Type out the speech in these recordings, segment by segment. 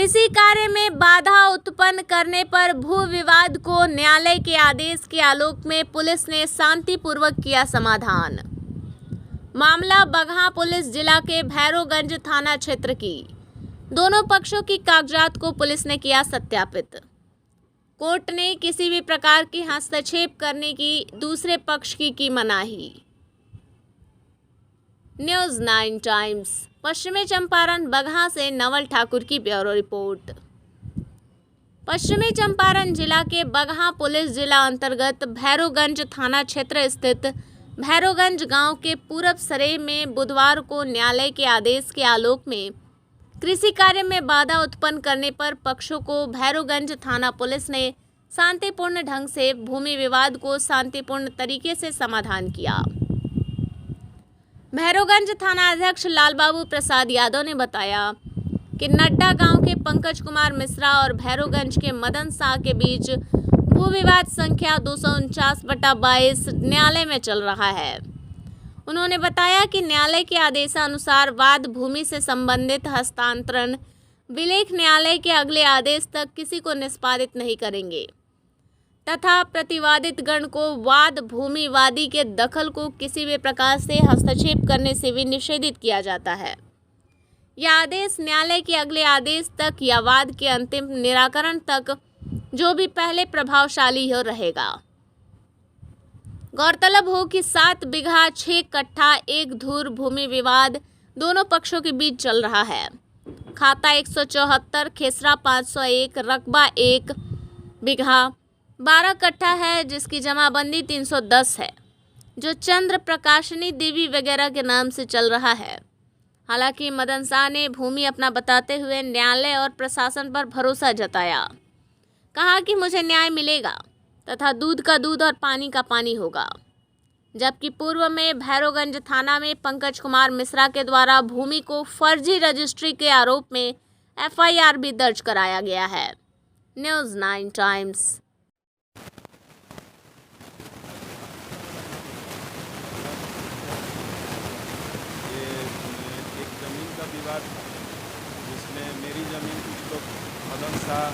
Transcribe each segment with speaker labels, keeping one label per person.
Speaker 1: कृषि कार्य में बाधा उत्पन्न करने पर भू विवाद को न्यायालय के आदेश के आलोक में पुलिस ने शांतिपूर्वक किया समाधान। मामला बगहा पुलिस जिला के भैरोगंज थाना क्षेत्र की। दोनों पक्षों की कागजात को पुलिस ने किया सत्यापित। कोर्ट ने किसी भी प्रकार की हस्तक्षेप करने की दूसरे पक्ष की मनाही। न्यूज़ 9 टाइम्स पश्चिमी चंपारण बगहा से नवल ठाकुर की ब्यूरो रिपोर्ट। पश्चिमी चंपारण जिला के बगहा पुलिस जिला अंतर्गत भैरोगंज थाना क्षेत्र स्थित भैरोगंज गांव के पूरब सरे में बुधवार को न्यायालय के आदेश के आलोक में कृषि कार्य में बाधा उत्पन्न करने पर पक्षों को भैरोगंज थाना पुलिस ने शांतिपूर्ण ढंग से भूमि विवाद को शांतिपूर्ण तरीके से समाधान किया। भैरोगंज थाना अध्यक्ष लालबाबू प्रसाद यादव ने बताया कि नड्डा गांव के पंकज कुमार मिश्रा और भैरोगंज के मदन शाह के बीच भू विवाद संख्या 249/22 न्यायालय में चल रहा है। उन्होंने बताया कि न्यायालय के आदेशानुसार वाद भूमि से संबंधित हस्तांतरण विलेख न्यायालय के अगले आदेश तक किसी को निष्पादित नहीं करेंगे तथा प्रतिवादित गण को वाद भूमिवादी के दखल को किसी भी प्रकार से हस्तक्षेप करने से भी निषेधित किया जाता है। यह आदेश न्यायालय के अगले आदेश तक या वाद के अंतिम निराकरण तक जो भी पहले प्रभावशाली हो रहेगा। गौरतलब हो कि 7 बीघा 6 कट्ठा 1 धूर भूमि विवाद दोनों पक्षों के बीच चल रहा है। खाता 174, खेसरा 501, रकबा 1 बीघा 12 कट्ठा है जिसकी जमाबंदी 310 है, जो चंद्र प्रकाशनी देवी वगैरह के नाम से चल रहा है। हालांकि मदन शाह ने भूमि अपना बताते हुए न्यायालय और प्रशासन पर भरोसा जताया। कहा कि मुझे न्याय मिलेगा तथा दूध का दूध और पानी का पानी होगा। जबकि पूर्व में भैरोगंज थाना में पंकज कुमार मिश्रा के द्वारा भूमि को फर्जी रजिस्ट्री के आरोप में FIR भी दर्ज कराया गया है। News 9 times.
Speaker 2: विवाद था जिसमें मेरी ज़मीन कुछ लोग मदन शाह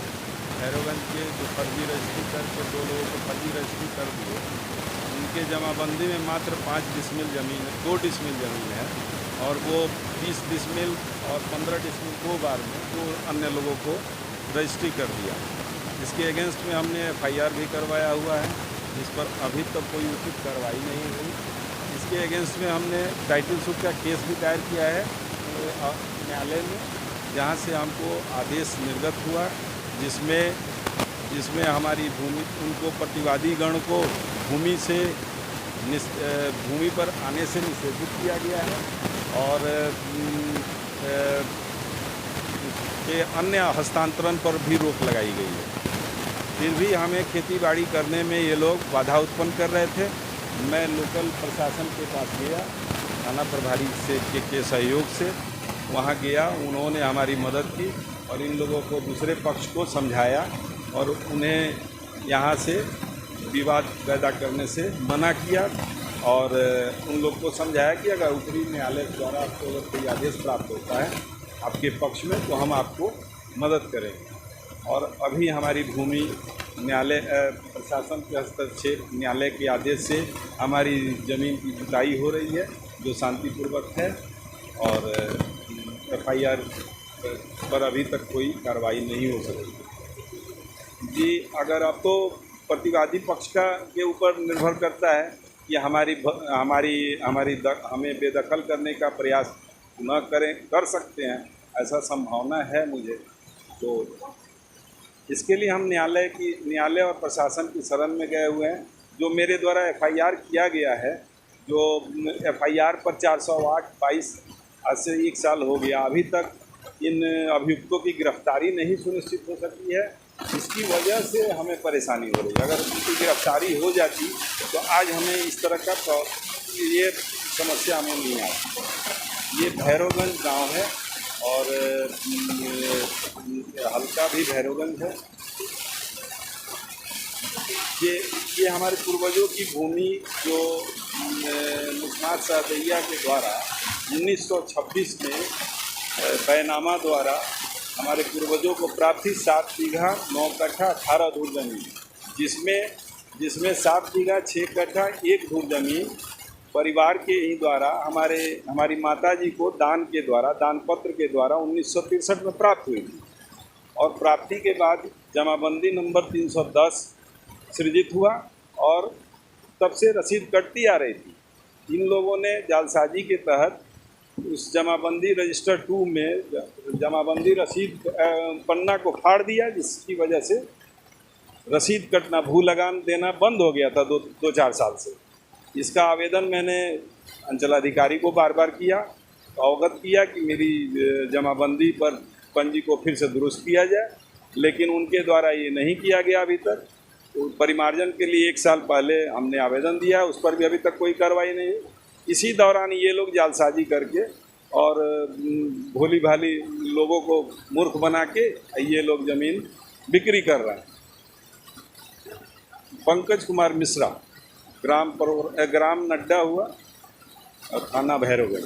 Speaker 2: भैरोगंज के जो फर्जी रजिस्ट्री करके 2 लोगों को फर्जी रजिस्ट्री कर दिए, उनके जमाबंदी में मात्र 5 डिसमिल ज़मीन है, 2 डिसमिल ज़मीन है और वो 20 डिसमिल और 15 डिसमिल 2 बार में 2 अन्य लोगों को रजिस्ट्री कर दिया। इसके अगेंस्ट में हमने FIR भी करवाया हुआ है, जिस पर अभी तक कोई उचित कार्रवाई नहीं हुई। इसके अगेंस्ट में हमने टाइटल सूट का केस भी दायर किया है न्यायालय में, जहाँ से हमको आदेश निर्गत हुआ जिसमें हमारी भूमि उनको प्रतिवादी गण को भूमि पर आने से निषेधित किया गया है और के अन्य हस्तांतरण पर भी रोक लगाई गई है। फिर भी हमें खेती बाड़ी करने में ये लोग बाधा उत्पन्न कर रहे थे। मैं लोकल प्रशासन के पास गया, थाना प्रभारी के सहयोग से वहाँ गया, उन्होंने हमारी मदद की और इन लोगों को दूसरे पक्ष को समझाया और उन्हें यहाँ से विवाद पैदा करने से मना किया और उन लोग को समझाया कि अगर ऊपरी न्यायालय द्वारा आपको अगर कोई आदेश प्राप्त होता है आपके पक्ष में तो हम आपको मदद करेंगे। और अभी हमारी भूमि न्यायालय प्रशासन के हस्तक्षेप न्यायालय के आदेश से हमारी ज़मीन की जुताई हो रही है, जो शांतिपूर्वक है और FIR पर अभी तक कोई कार्रवाई नहीं हो सकी। जी, अगर अब तो प्रतिवादी पक्ष के ऊपर निर्भर करता है कि हमें बेदखल करने का प्रयास न कर सकते हैं, ऐसा संभावना है मुझे। तो इसके लिए हम न्यायालय और प्रशासन की शरण में गए हुए हैं। जो मेरे द्वारा FIR किया गया है, जो FIR पर 408/22 आज से 1 साल हो गया, अभी तक इन अभियुक्तों की गिरफ्तारी नहीं सुनिश्चित हो सकी है। इसकी वजह से हमें परेशानी हो रही है। अगर उनकी गिरफ्तारी हो जाती तो आज हमें इस तरह का ये समस्या हमें नहीं आती। ये भैरोगंज गांव है और हल्का भी भैरोगंज है। ये हमारे पूर्वजों की भूमि जो मुस्मात शाहदैया के द्वारा 1926 में बैनामा द्वारा हमारे पूर्वजों को प्राप्त थी 7 बीघा 9 कट्ठा 18 धूर जमीन, जिसमें 7 बीघा 6 कट्ठा 1 धूर जमीन परिवार के ही द्वारा हमारी माताजी को दान पत्र के द्वारा 1963 में प्राप्त हुई थी। और प्राप्ति के बाद जमाबंदी नंबर 310 सृजित हुआ और तब से रसीद कटती आ रही थी। इन लोगों ने जालसाजी के तहत उस जमाबंदी रजिस्टर 2 में जमाबंदी रसीद पन्ना को फाड़ दिया, जिसकी वजह से रसीद कटना भू लगान देना बंद हो गया था 2-4 साल से। इसका आवेदन मैंने अंचलाधिकारी को बार बार किया, अवगत किया कि मेरी जमाबंदी पर पंजी को फिर से दुरुस्त किया जाए, लेकिन उनके द्वारा ये नहीं किया गया अभी तक। तो परिमार्जन के लिए 1 साल पहले हमने आवेदन दिया, उस पर भी अभी तक कोई कार्रवाई नहीं। इसी दौरान ये लोग जालसाजी करके और भोली भाली लोगों को मूर्ख बना के ये लोग ज़मीन बिक्री कर रहे हैं। पंकज कुमार मिश्रा, ग्राम नड्डा हुआ और थाना भैरवगढ़।